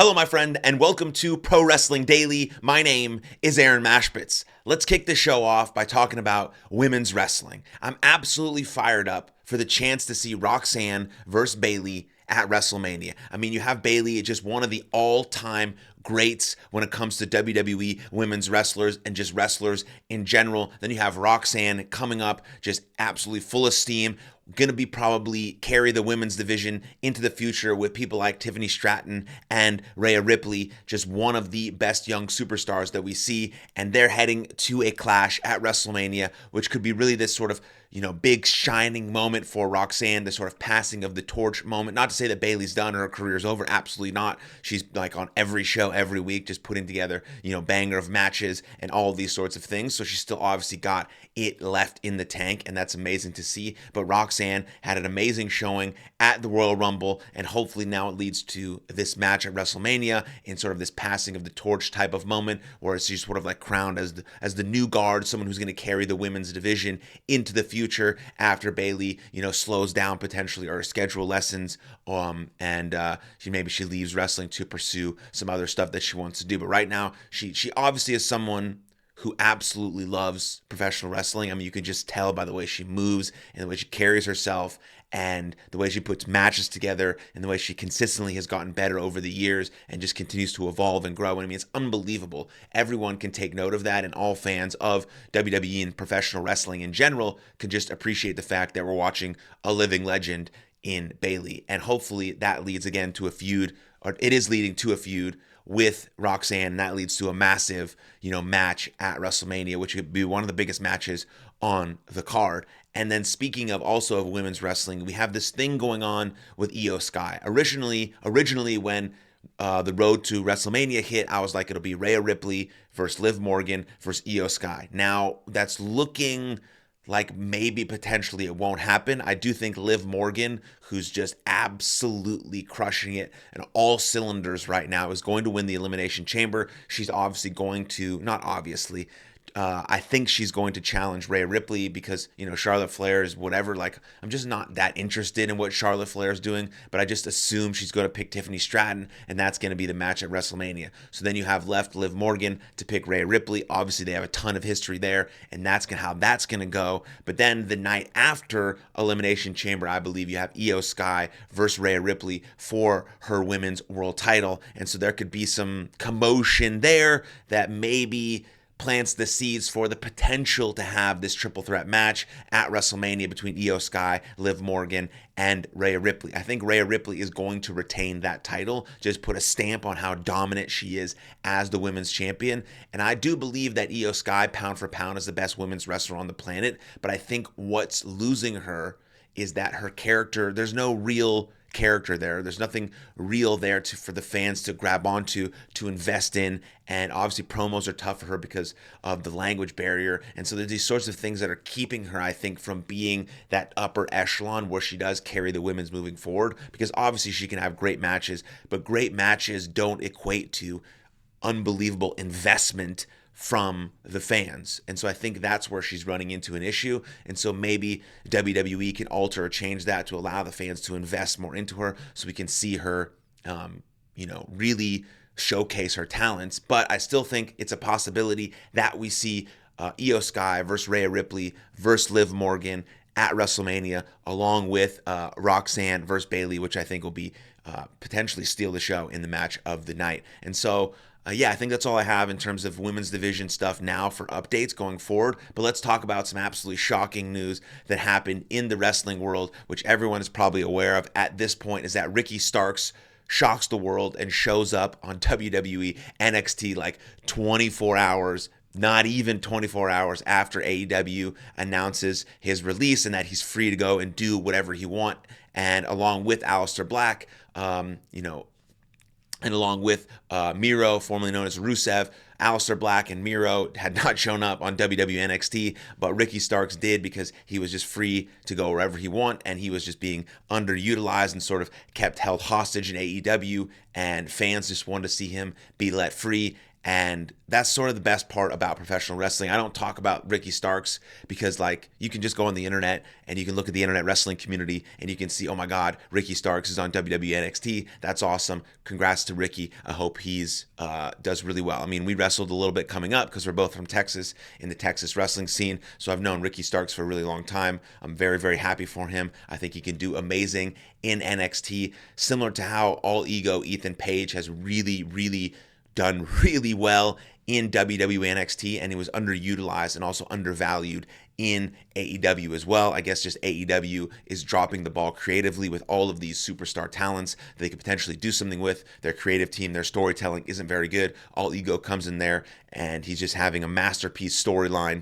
Hello, my friend, and welcome to Pro Wrestling Daily. My name is Aaron Machbitz. Let's kick this show off by talking about women's wrestling. I'm absolutely fired up for the chance to see Roxanne versus Bayley at WrestleMania. I mean, you have Bayley, just one of the all-time greats when it comes to WWE women's wrestlers and just wrestlers in general. Then you have Roxanne coming up, just absolutely full of steam. Going to be probably carry the women's division into the future with people like Tiffany Stratton and Rhea Ripley, just one of the best young superstars that we see. And they're heading to a clash at WrestleMania, which could be really this sort of, big shining moment for Roxanne, the sort of passing of the torch moment. Not to say that Bayley's done or her career's over. Absolutely not. She's like on every show every week, just putting together, banger of matches and all of these sorts of things. So she's still obviously got it left in the tank, and that's amazing to see. But Roxanne had an amazing showing at the Royal Rumble, and hopefully now it leads to this match at WrestleMania in sort of this passing of the torch type of moment, where she's sort of like crowned as the new guard, someone who's going to carry the women's division into the future after Bayley, slows down potentially or schedule lessons, and maybe she leaves wrestling to pursue some other stuff that she wants to do. But right now, she obviously is someone who absolutely loves professional wrestling. I mean, you can just tell by the way she moves and the way she carries herself and the way she puts matches together and the way she consistently has gotten better over the years and just continues to evolve and grow. And I mean, it's unbelievable. Everyone can take note of that, and all fans of WWE and professional wrestling in general can just appreciate the fact that we're watching a living legend in Bayley. And hopefully that leads again to a feud, or it is leading to a feud with Roxanne, and that leads to a massive, match at WrestleMania, which would be one of the biggest matches on the card. And then speaking of also of women's wrestling, we have this thing going on with Io Sky. Originally when the road to WrestleMania hit, I was like, it'll be Rhea Ripley versus Liv Morgan versus Io Sky. Now that's looking like maybe potentially it won't happen. I do think Liv Morgan, who's just absolutely crushing it and all cylinders right now, is going to win the Elimination Chamber. She's obviously going to, not obviously, I think she's going to challenge Rhea Ripley because, Charlotte Flair is whatever. Like, I'm just not that interested in what Charlotte Flair is doing, but I just assume she's going to pick Tiffany Stratton, and that's going to be the match at WrestleMania. So then you have left Liv Morgan to pick Rhea Ripley. Obviously, they have a ton of history there, and that's how that's going to go. But then the night after Elimination Chamber, I believe you have Io Sky versus Rhea Ripley for her women's world title. And so there could be some commotion there that maybe plants the seeds for the potential to have this triple threat match at WrestleMania between Io Sky, Liv Morgan, and Rhea Ripley. I think Rhea Ripley is going to retain that title, just put a stamp on how dominant she is as the women's champion. And I do believe that Io Sky, pound for pound, is the best women's wrestler on the planet. But I think what's losing her is that her character, there's no real character there. There's nothing real there for the fans to grab onto, to invest in. And obviously promos are tough for her because of the language barrier. And so there's these sorts of things that are keeping her, I think, from being that upper echelon where she does carry the women's moving forward. Because obviously she can have great matches, but great matches don't equate to unbelievable investment from the fans. And so I think that's where she's running into an issue. And so maybe WWE can alter or change that to allow the fans to invest more into her so we can see her, really showcase her talents. But I still think it's a possibility that we see Io Sky versus Rhea Ripley versus Liv Morgan at WrestleMania, along with Roxanne versus Bayley, which I think will be potentially steal the show in the match of the night. And so I think that's all I have in terms of women's division stuff now for updates going forward. But let's talk about some absolutely shocking news that happened in the wrestling world, which everyone is probably aware of at this point, is that Ricky Starks shocks the world and shows up on WWE NXT like 24 hours, not even 24 hours after AEW announces his release and that he's free to go and do whatever he wants. And along with Aleister Black, and along with Miro, formerly known as Rusev, Aleister Black and Miro had not shown up on WWE NXT, but Ricky Starks did because he was just free to go wherever he wanted, and he was just being underutilized and sort of kept held hostage in AEW, and fans just wanted to see him be let free. And that's sort of the best part about professional wrestling. I don't talk about Ricky Starks because, like, you can just go on the internet and you can look at the internet wrestling community and you can see, oh my God, Ricky Starks is on WWE NXT. That's awesome. Congrats to Ricky. I hope he's does really well. I mean, we wrestled a little bit coming up because we're both from Texas in the Texas wrestling scene. So I've known Ricky Starks for a really long time. I'm very, very happy for him. I think he can do amazing in NXT, similar to how All Ego Ethan Page has really done really well in WWE NXT, and he was underutilized and also undervalued in AEW as well. I guess just AEW is dropping the ball creatively with all of these superstar talents that they could potentially do something with. Their creative team, their storytelling isn't very good. All Ego comes in there, and he's just having a masterpiece storyline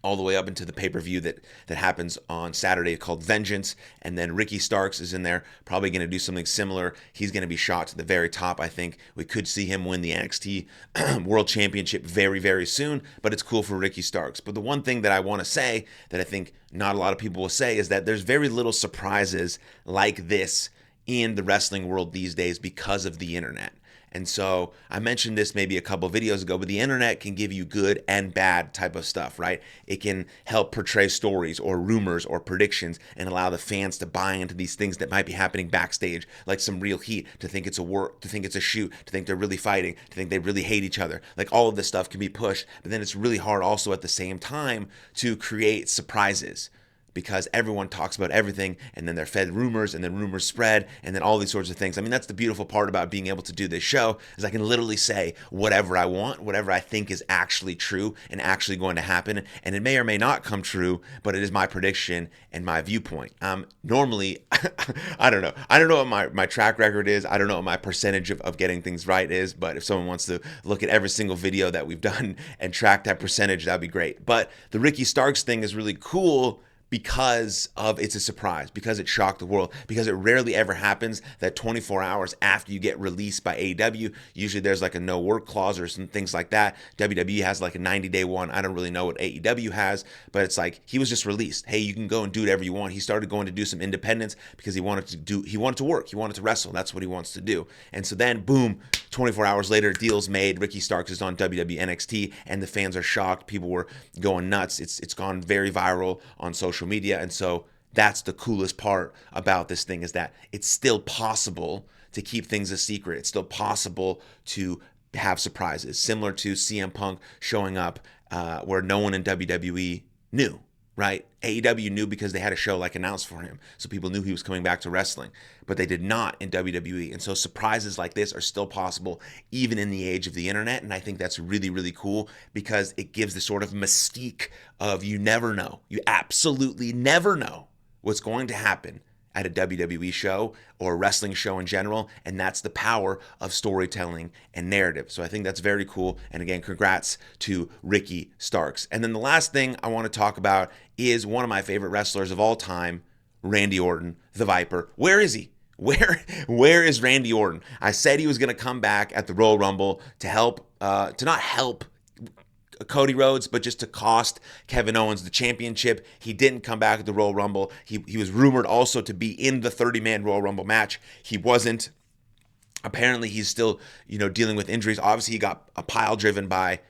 all the way up into the pay-per-view that happens on Saturday called Vengeance. And then Ricky Starks is in there, probably going to do something similar. He's going to be shot to the very top, I think. We could see him win the NXT World Championship very, very soon, but it's cool for Ricky Starks. But the one thing that I want to say that I think not a lot of people will say is that there's very little surprises like this in the wrestling world these days because of the internet. And so I mentioned this maybe a couple of videos ago, but the internet can give you good and bad type of stuff, right? It can help portray stories or rumors or predictions and allow the fans to buy into these things that might be happening backstage, like some real heat, to think it's a work, to think it's a shoot, to think they're really fighting, to think they really hate each other. Like all of this stuff can be pushed, but then it's really hard also at the same time to create surprises, because everyone talks about everything, and then they're fed rumors, and then rumors spread, and then all these sorts of things. I mean, that's the beautiful part about being able to do this show, is I can literally say whatever I want, whatever I think is actually true and actually going to happen, and it may or may not come true, but it is my prediction and my viewpoint. Normally, I don't know what my track record is. I don't know what my percentage of getting things right is, but if someone wants to look at every single video that we've done and track that percentage, that'd be great. But the Ricky Starks thing is really cool because of it's a surprise, because it shocked the world, because it rarely ever happens that 24 hours after you get released by AEW, usually there's like a no work clause or some things like that. WWE has like a 90-day one. I don't really know what AEW has, but it's like he was just released. Hey, you can go and do whatever you want. He started going to do some independence because he wanted to work, he wanted to wrestle. That's what he wants to do. And so then boom, 24 hours later, deal's made. Ricky Starks is on WWE NXT, and the fans are shocked. People were going nuts. It's gone very viral on social media, and so that's the coolest part about this thing, is that it's still possible to keep things a secret. It's still possible to have surprises, similar to CM Punk showing up where no one in WWE knew, right? AEW knew because they had a show like announced for him, so people knew he was coming back to wrestling, but they did not in WWE. And so surprises like this are still possible even in the age of the internet, and I think that's really, really cool because it gives the sort of mystique of you never know. You absolutely never know what's going to happen at a WWE show or a wrestling show in general, and that's the power of storytelling and narrative. So I think that's very cool, and again, congrats to Ricky Starks. And then the last thing I want to talk about is one of my favorite wrestlers of all time, Randy Orton, the Viper. Where is he? Where is Randy Orton? I said he was going to come back at the Royal Rumble to help, to not help Cody Rhodes, but just to cost Kevin Owens the championship. He didn't come back at the Royal Rumble. He was rumored also to be in the 30-man Royal Rumble match. He wasn't. Apparently, he's still, dealing with injuries. Obviously, he got a pile driven by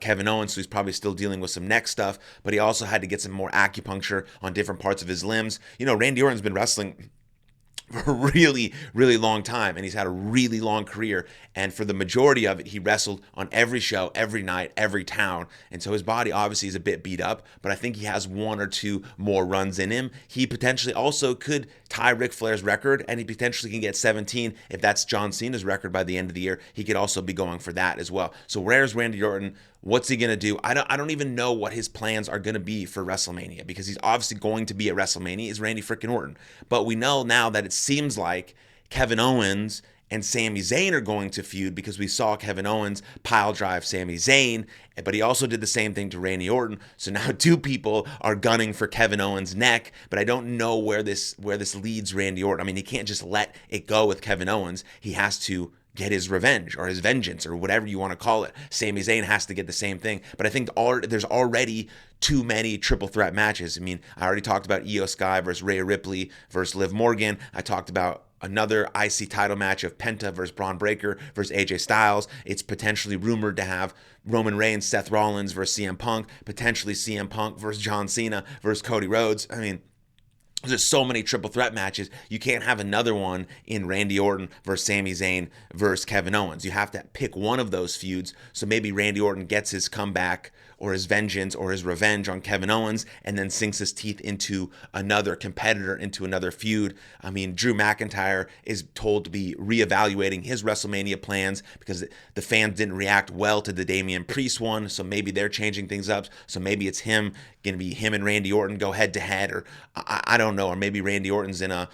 Kevin Owens, so he's probably still dealing with some neck stuff, but he also had to get some more acupuncture on different parts of his limbs. Randy Orton's been wrestling for a really, really long time, and he's had a really long career, and for the majority of it, he wrestled on every show, every night, every town, and so his body obviously is a bit beat up, but I think he has one or two more runs in him. He potentially also could tie Ric Flair's record, and he potentially can get 17 if that's John Cena's record by the end of the year. He could also be going for that as well. So where's Randy Orton? What's he going to do? I don't even know what his plans are going to be for WrestleMania, because he's obviously going to be at WrestleMania. Is Randy freaking Orton. But we know now that it seems like Kevin Owens and Sami Zayn are going to feud, because we saw Kevin Owens pile drive Sami Zayn, but he also did the same thing to Randy Orton. So now two people are gunning for Kevin Owens' neck, but I don't know where this leads Randy Orton. I mean, he can't just let it go with Kevin Owens. He has to get his revenge or his vengeance or whatever you want to call it. Sami Zayn has to get the same thing. But I think there's already too many triple threat matches. I mean, I already talked about Io Sky versus Rhea Ripley versus Liv Morgan. I talked about another IC title match of Penta versus Braun Breaker versus AJ Styles. It's potentially rumored to have Roman Reigns, Seth Rollins versus CM Punk, potentially CM Punk versus John Cena versus Cody Rhodes. I mean, there's so many triple threat matches. You can't have another one in Randy Orton versus Sami Zayn versus Kevin Owens. You have to pick one of those feuds. So maybe Randy Orton gets his comeback or his vengeance or his revenge on Kevin Owens and then sinks his teeth into another competitor, into another feud. I mean, Drew McIntyre is told to be reevaluating his WrestleMania plans because the fans didn't react well to the Damian Priest one. So maybe they're changing things up. So maybe it's going to be him and Randy Orton go head to head, or I don't know, or maybe Randy Orton's in a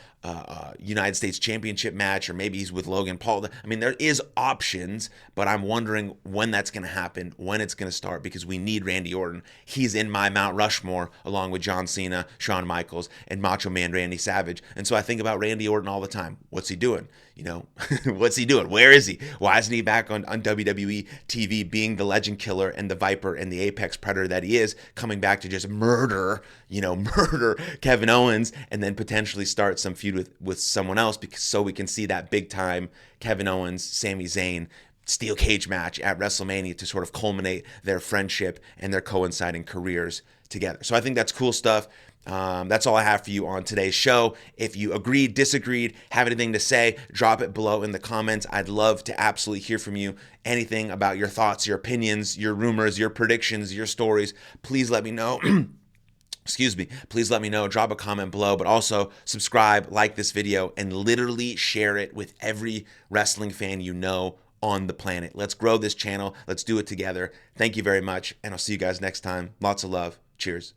United States Championship match, or maybe he's with Logan Paul. I mean, there is options, but I'm wondering when that's going to happen, when it's going to start, because we need Randy Orton. He's in my Mount Rushmore along with John Cena, Shawn Michaels, and Macho Man Randy Savage. And so I think about Randy Orton all the time. What's he doing? What's he doing? Where is he? Why isn't he back on WWE TV being the legend killer and the Viper and the apex predator that he is, coming back to just murder Kevin Owens and then potentially start some feud with someone else, because so we can see that big time Kevin Owens, Sami Zayn steel cage match at WrestleMania to sort of culminate their friendship and their coinciding careers together. So I think that's cool stuff. That's all I have for you on today's show. If you agreed, disagreed, have anything to say, drop it below in the comments. I'd love to absolutely hear from you. Anything about your thoughts, your opinions, your rumors, your predictions, your stories, please let me know. Excuse me. Please let me know. Drop a comment below, but also subscribe, like this video, and literally share it with every wrestling fan you know on the planet. Let's grow this channel. Let's do it together. Thank you very much, and I'll see you guys next time. Lots of love. Cheers.